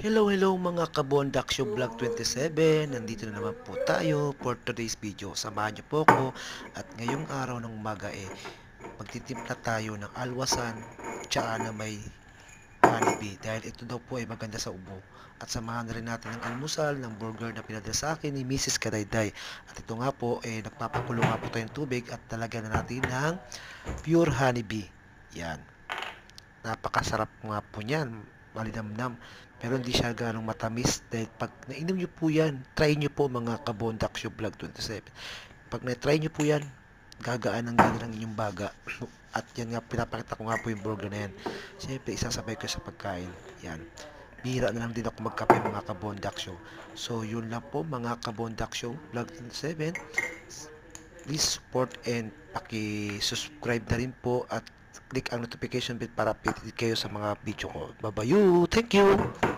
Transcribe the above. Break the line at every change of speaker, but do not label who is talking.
Hello mga kabondaksyo Vlog 27. Nandito na naman po tayo for today's video. Samahan niyo po ko at ngayong araw ng umaga magtitimpla tayo ng alwasan tsaka na may honeybee dahil ito daw po ay maganda sa ubo. At samahan na rin natin ng almusal ng burger na pinadala sa akin ni Mrs. Kadayday. At ito nga po nagpapakulo nga po tayong tubig at talagyan na natin ng pure honeybee. Yan. Napakasarap nga po niyan, malinamnam. Pero hindi siya ganong matamis dahil pag nainom nyo po yan, try nyo po mga Kabondaksyo Vlog 27. Pag na-try nyo po yan, gagaan ang gana ng inyong baga. At yan nga, pinapakita ko nga po yung burger na yan. Siyempre, isasabay ko sa pagkain. Yan. Bihira na lang din ako magkape mga Kabondaksyo. So, yun lang po mga Kabondaksyo Vlog 27. Please support and paki-subscribe na rin po at click ang notification bell para updated kayo sa mga video ko. Bye-bye. Thank you!